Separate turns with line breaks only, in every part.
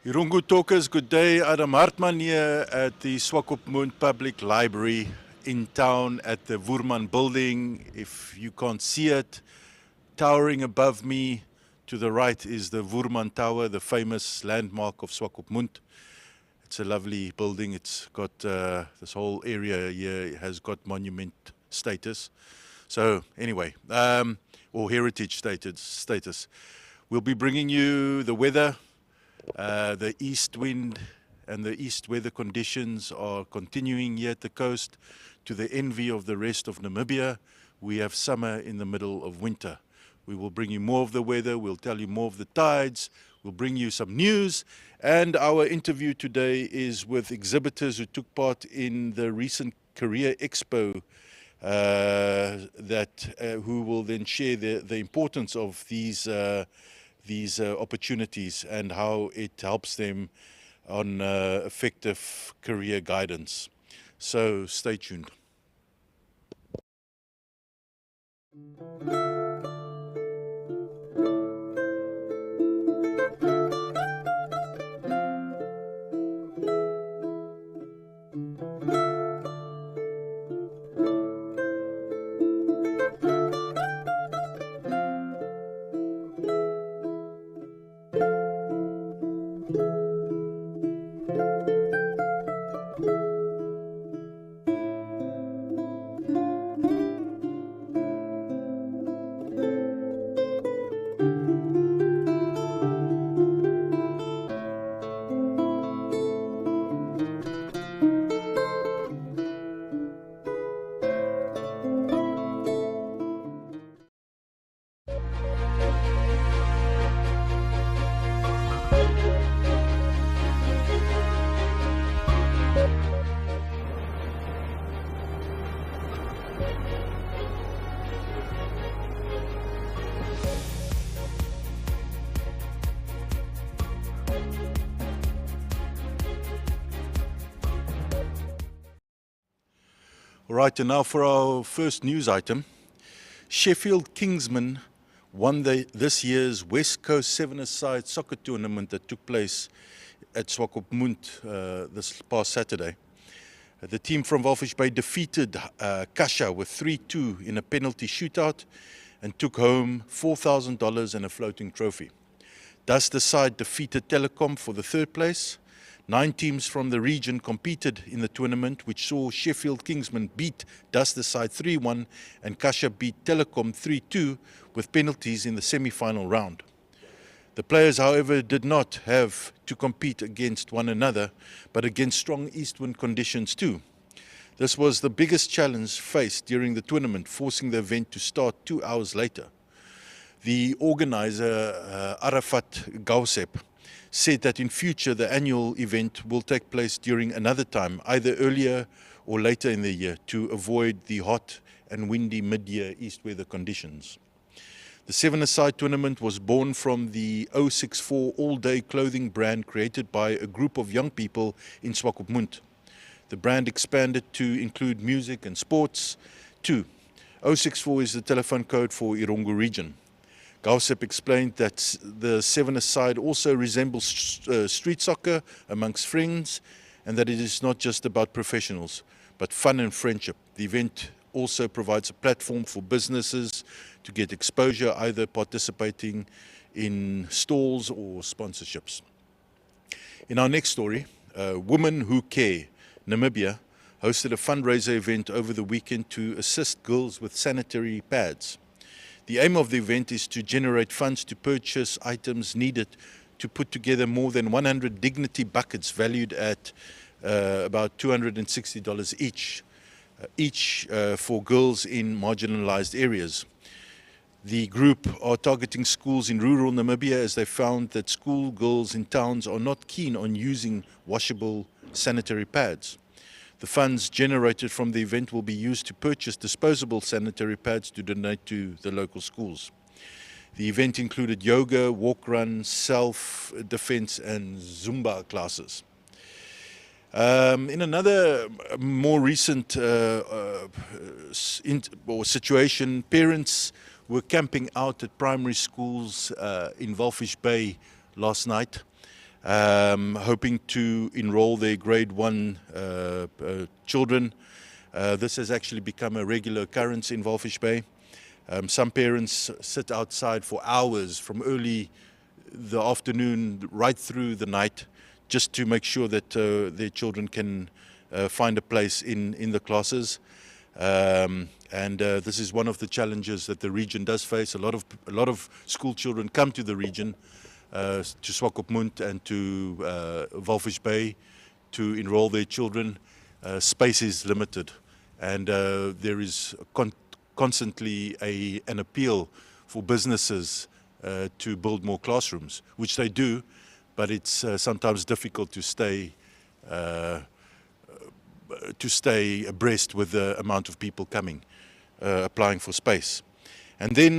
Erongo Talkers, good day. Adam Hartman here at the Swakopmund Public Library in town at the Woerman building. If you can't see it, towering above me to the right is the Woerman Tower, the famous landmark of Swakopmund. It's a lovely building. It's got, this whole area here has got monument status. So anyway, or heritage status. We'll be bringing you the weather. The east wind and the east weather conditions are continuing here at the coast. To the envy of the rest of Namibia, we have summer in the middle of winter. We will bring you more of the weather, we'll tell you more of the tides, we'll bring you some news, and our interview today is with exhibitors who took part in the recent Career Expo, who will then share the importance of these opportunities and how it helps them on effective career guidance. So stay tuned. All right, and now for our first news item. Sheffield Kingsmen won this year's West Coast Seven-a-side soccer tournament that took place at Swakopmund this past Saturday. The team from Walvis Bay defeated Kasha with 3-2 in a penalty shootout and took home $4,000 and a floating trophy. Thus the side defeated Telecom for the third place. 9 teams from the region competed in the tournament, which saw Sheffield Kingsmen beat Duster side 3-1 and Kasha beat Telecom 3-2 with penalties in the semi-final round. The players, however, did not have to compete against one another, but against strong east wind conditions too. This was the biggest challenge faced during the tournament, forcing the event to start 2 hours later. The organizer, Arafat Gausep, said that in future the annual event will take place during another time, either earlier or later in the year, to avoid the hot and windy mid-year east weather conditions. The seven-a-side tournament was born from the 064 all-day clothing brand created by a group of young people in Swakopmund. The brand expanded to include music and sports too. 064 is the telephone code for Erongo region. Gausep explained that the seven-a-side also resembles street soccer amongst friends, and that it is not just about professionals, but fun and friendship. The event also provides a platform for businesses to get exposure, either participating in stalls or sponsorships. In our next story, Women Who Care, Namibia, hosted a fundraiser event over the weekend to assist girls with sanitary pads. The aim of the event is to generate funds to purchase items needed to put together more than 100 dignity buckets valued at about $260 each for girls in marginalized areas. The group are targeting schools in rural Namibia, as they found that school girls in towns are not keen on using washable sanitary pads. The funds generated from the event will be used to purchase disposable sanitary pads to donate to the local schools. The event included yoga, walk run, self-defense and Zumba classes. In another more recent situation, parents were camping out at primary schools in Walvis Bay last night. hoping to enroll their grade 1 children. This has actually become a regular occurrence in Walvis Bay. Some parents sit outside for hours from early the afternoon right through the night just to make sure that their children can find a place in the classes. This is one of the challenges that the region does face. A lot of school children come to the region, to Swakopmund and to Walvis Bay to enroll their children. Space is limited, and there is constantly an appeal for businesses to build more classrooms, which they do, but it's sometimes difficult to stay abreast with the amount of people coming, applying for space. And then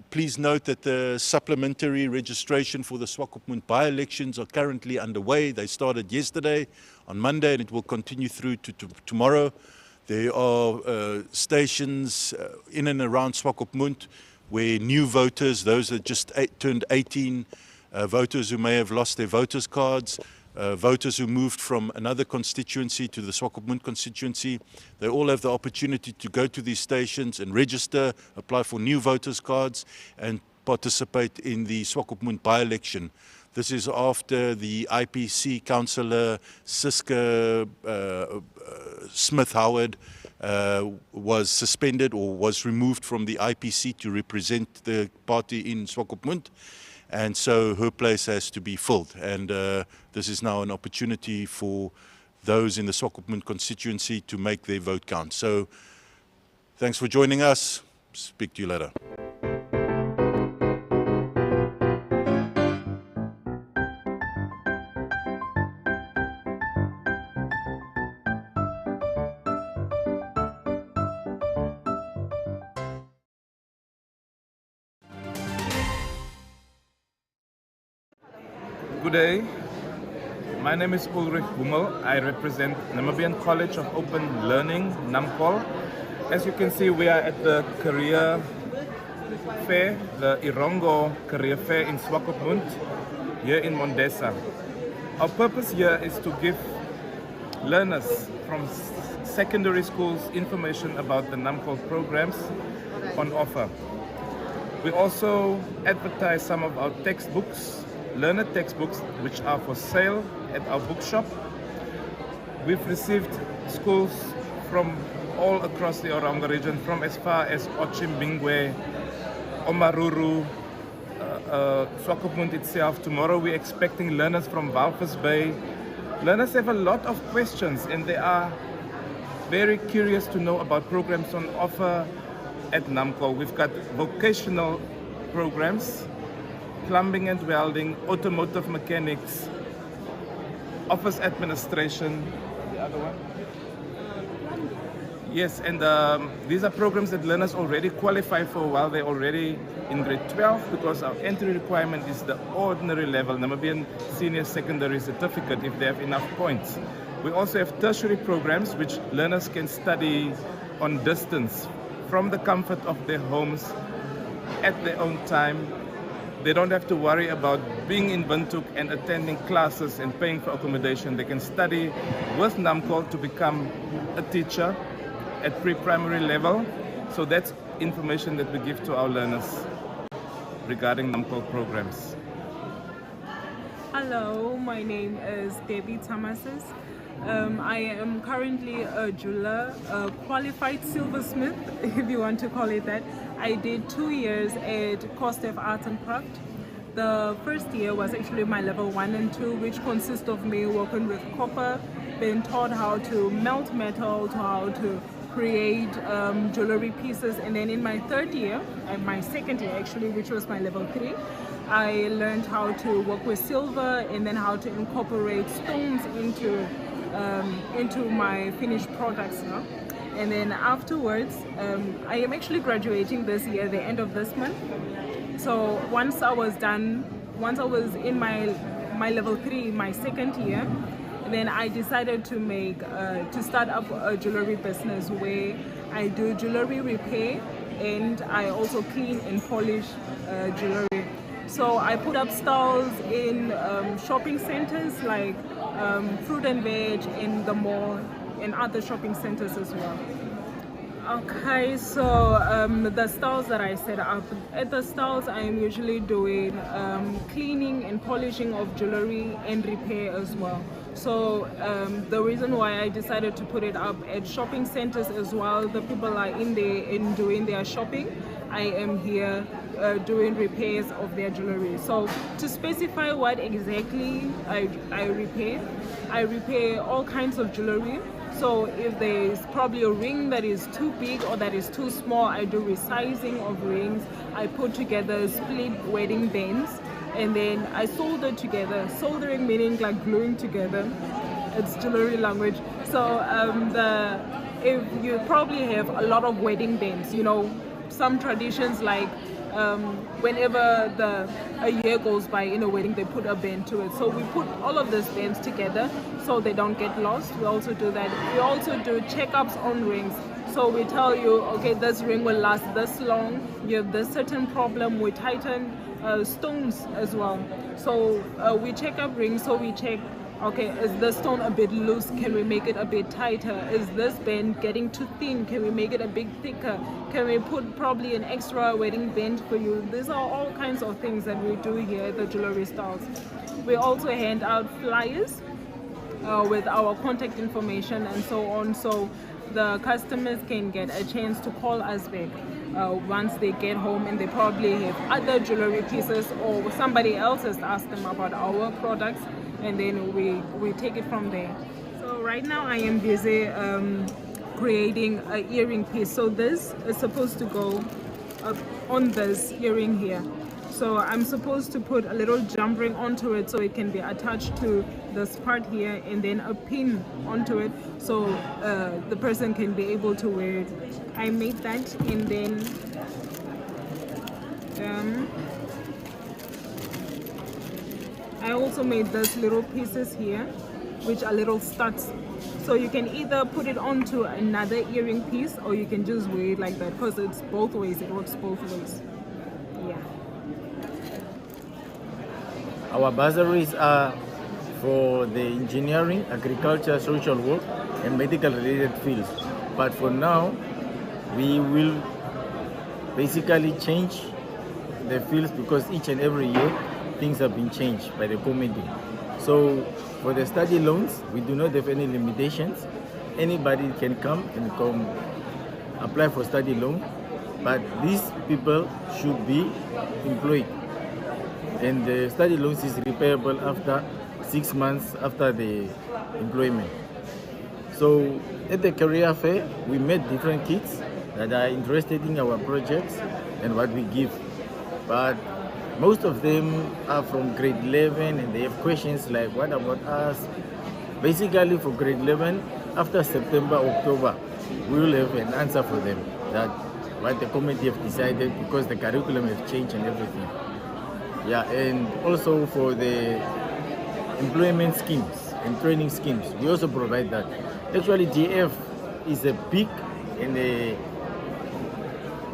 please note that the supplementary registration for the Swakopmund by-elections are currently underway. They started yesterday on Monday, and it will continue through to tomorrow. There are stations in and around Swakopmund where new voters, those that just turned 18, voters who may have lost their voters' cards, voters who moved from another constituency to the Swakopmund constituency, they all have the opportunity to go to these stations and register, apply for new voters' cards, and participate in the Swakopmund by-election. This is after the IPC councillor Siska Smith-Howard was suspended or was removed from the IPC to represent the party in Swakopmund. And so her place has to be filled. And this is now an opportunity for those in the Swakopmund constituency to make their vote count. So thanks for joining us. Speak to you later.
Good day. My name is Ulrich Hummel. I represent Namibian College of Open Learning, NAMCOL. As you can see, we are at the career fair, the Erongo Career Fair in Swakopmund, here in Mondesa. Our purpose here is to give learners from secondary schools information about the NAMCOL programs on offer. We also advertise some of our textbooks, learner textbooks, which are for sale at our bookshop. We've received schools from all across the Erongo region, from as far as Ochimbingwe, Omaruru, Swakopmund itself. Tomorrow we're expecting learners from Walvis Bay. Learners have a lot of questions and they are very curious to know about programs on offer at NAMCOL. We've got vocational programs, plumbing and welding, automotive mechanics, office administration. The other one? Yes, and these are programs that learners already qualify for while they're already in grade 12, because our entry requirement is the ordinary level, Namibian Senior Secondary Certificate, if they have enough points. We also have tertiary programs which learners can study on distance from the comfort of their homes at their own time. They don't have to worry about being in Windhoek and attending classes and paying for accommodation. They can study with NAMCOL to become a teacher at pre-primary level. So that's information that we give to our learners regarding NAMCOL programs.
Hello, my name is Debbie Thomases. I am currently a jeweler, a qualified silversmith, if you want to call it that. I did 2 years at Cost of Art and Craft. The first year was actually my level 1 and 2, which consists of me working with copper, being taught how to melt metal, to how to create jewelry pieces. And then in my third year, and my second year actually, which was my level 3, I learned how to work with silver and then how to incorporate stones into my finished products now. And then afterwards, I am actually graduating this year, the end of this month. So once I was in my level 3, my second year, then I decided to start up a jewelry business where I do jewelry repair and I also clean and polish jewelry. So I put up stalls in shopping centers like fruit and veg in the mall and other shopping centers as well. Okay, so the stalls that I set up, at the stalls I'm usually doing cleaning and polishing of jewelry and repair as well. So the reason why I decided to put it up at shopping centers as well, the people are in there and doing their shopping. I am here doing repairs of their jewelry. So to specify what exactly I repair all kinds of jewelry. So if there's probably a ring that is too big or that is too small, I do resizing of rings. I put together split wedding bands and then I solder together. Soldering meaning like gluing together. It's jewelry language. So if you probably have a lot of wedding bands, you know, some traditions like whenever a year goes by in a wedding, they put a band to it. So we put all of these bands together so they don't get lost. We also do that. We also do checkups on rings. So we tell you, okay, this ring will last this long. You have this certain problem. We tighten stones as well. So we check up rings. So we check, okay, is this stone a bit loose? Can we make it a bit tighter? Is this band getting too thin? Can we make it a bit thicker? Can we put probably an extra wedding band for you? These are all kinds of things that we do here at the jewelry stalls. We also hand out flyers with our contact information and so on, so the customers can get a chance to call us back once they get home and they probably have other jewelry pieces or somebody else has asked them about our products, and then we take it from there. So right now I am busy creating an earring piece. So this is supposed to go up on this earring here. So I'm supposed to put a little jump ring onto it so it can be attached to this part here, and then a pin onto it so the person can be able to wear it. I made that, and then I also made these little pieces here, which are little studs. So you can either put it onto another earring piece or you can just wear it like that, because it's both ways, it works both ways. Yeah.
Our bursaries are for the engineering, agriculture, social work, and medical related fields. But for now, we will basically change the fields because each and every year things have been changed by the committee. So for the study loans, we do not have any limitations. Anybody can come apply for study loan, but these people should be employed. And the study loans is repayable after 6 months after the employment. So at the career fair, we met different kids that are interested in our projects and what we give. But most of them are from grade 11 and they have questions like, what about us? Basically for grade 11, after September, October, we will have an answer for them that what the committee have decided, because the curriculum has changed and everything. Yeah, and also for the employment schemes and training schemes, we also provide that. Actually, GF is a big and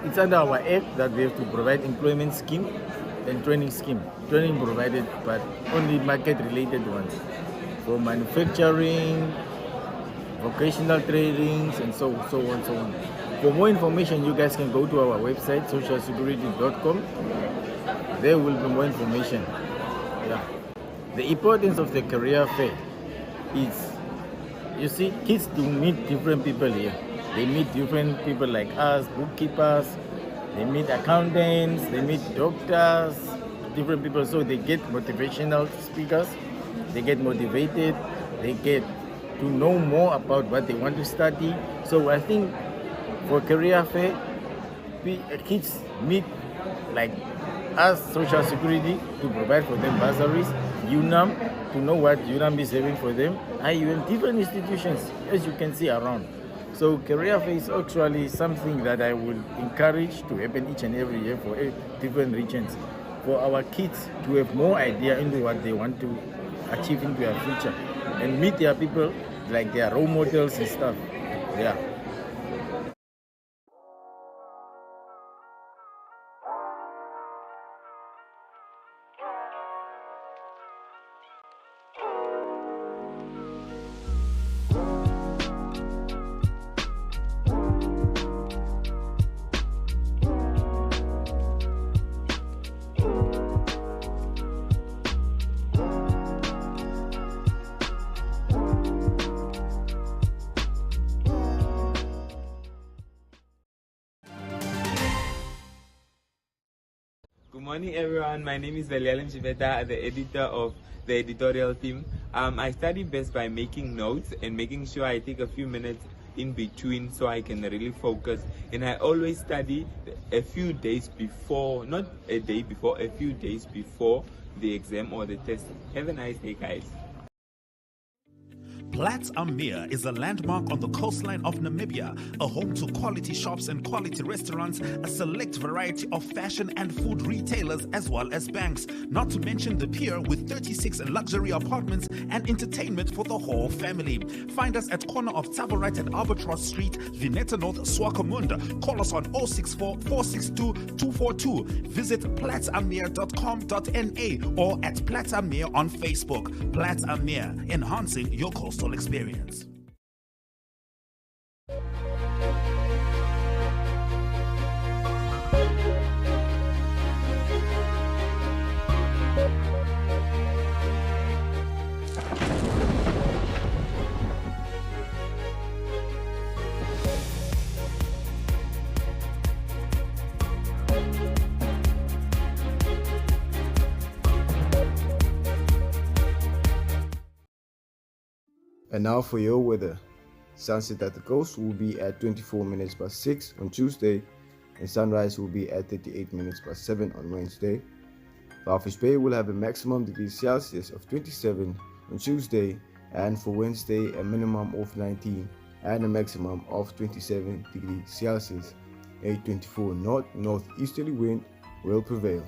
it's under our act that we have to provide employment scheme and training scheme. Training provided, but only market-related ones for manufacturing, vocational trainings, and so on. For more information, you guys can go to our website, socialsecurity.com. There will be more information. Yeah. The importance of the career fair is, you see, kids do meet different people here. They meet different people like us, bookkeepers, they meet accountants, they meet doctors, different people. So they get motivational speakers, they get motivated, they get to know more about what they want to study. So I think for career fair, kids meet like us, Social Security, to provide for them bursaries, UNAM, to know what UNAM is having for them, IUM, different institutions, as you can see around. So career fair is actually something that I will encourage to happen each and every year for different regions, for our kids to have more idea into what they want to achieve into their future and meet their people like their role models and stuff. Yeah.
Morning everyone, my name is Velialim Shiveta, the editor of the editorial team. I study best by making notes and making sure I take a few minutes in between so I can really focus. And I always study a few days before, not a day before, a few days before the exam or the test. Have a nice day, guys.
Platz Amir is a landmark on the coastline of Namibia, a home to quality shops and quality restaurants, a select variety of fashion and food retailers, as well as banks, not to mention the pier with 36 luxury apartments and entertainment for the whole family. Find us at corner of Tabarat and Albatross Street, Vineta North, Swakopmund. Call us on 064 462 242. Visit platzamir.com.na or at Platz Amir on Facebook. Platz Amir, enhancing your coastal experience.
And now for your weather. Sunset at the coast will be at 24 minutes past 6 on Tuesday, and sunrise will be at 38 minutes past 7 on Wednesday. Walvis Bay will have a maximum degrees Celsius of 27 on Tuesday, and for Wednesday a minimum of 19 and a maximum of 27 degrees Celsius. A 24 northeasterly wind will prevail.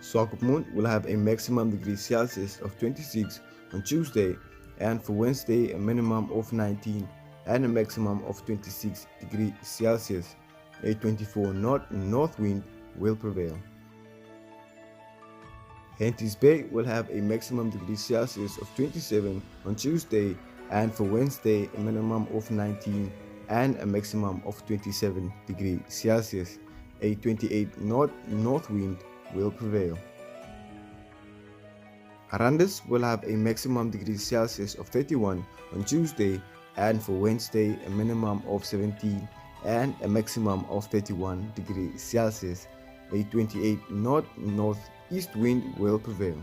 Swakopmund will have a maximum degrees Celsius of 26 on Tuesday, and for Wednesday a minimum of 19 and a maximum of 26 degrees Celsius. A 24 north wind will prevail. Henties Bay will have a maximum degrees Celsius of 27 on Tuesday, and for Wednesday a minimum of 19 and a maximum of 27 degrees Celsius. A 28 north wind will prevail. Arandis will have a maximum degrees Celsius of 31 on Tuesday, and for Wednesday a minimum of 17 and a maximum of 31 degrees Celsius. A 28 northeast wind will prevail.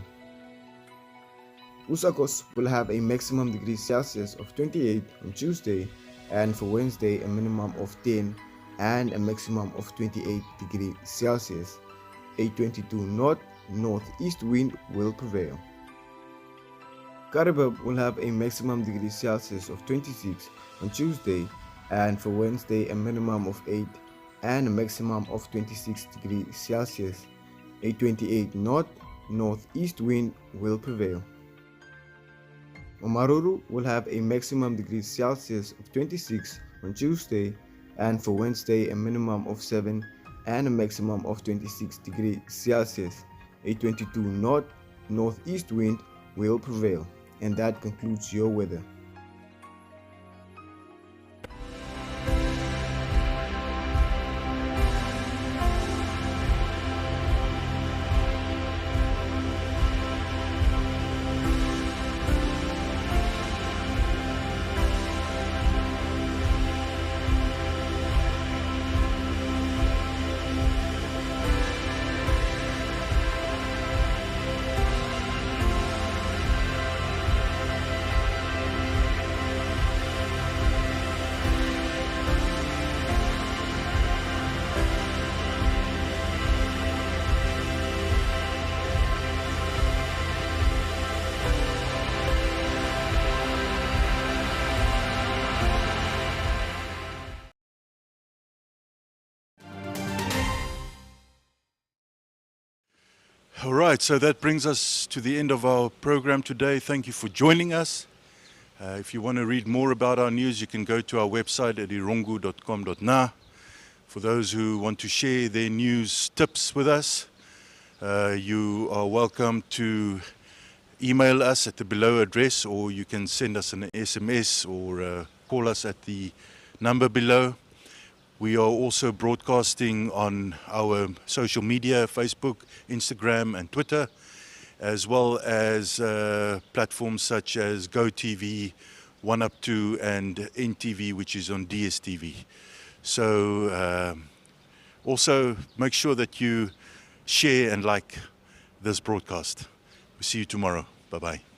Usakos will have a maximum degrees Celsius of 28 on Tuesday, and for Wednesday a minimum of 10 and a maximum of 28 degrees Celsius. A 22 northeast wind will prevail. Karibab will have a maximum degrees Celsius of 26 on Tuesday, and for Wednesday a minimum of 8 and a maximum of 26 degrees Celsius. A 28 northeast wind will prevail. Omaruru will have a maximum degrees Celsius of 26 on Tuesday, and for Wednesday a minimum of 7 and a maximum of 26 degrees Celsius. A 22 northeast wind will prevail. And that concludes your weather.
All right, so that brings us to the end of our program today. Thank you for joining us. If you want to read more about our news, you can go to our website at erongo.com.na. For those who want to share their news tips with us, you are welcome to email us at the below address, or you can send us an SMS or call us at the number below. We are also broadcasting on our social media, Facebook, Instagram and Twitter, as well as platforms such as GoTV, 1UP2 and NTV, which is on DSTV. So Also, make sure that you share and like this broadcast. We'll see you tomorrow. Bye-bye.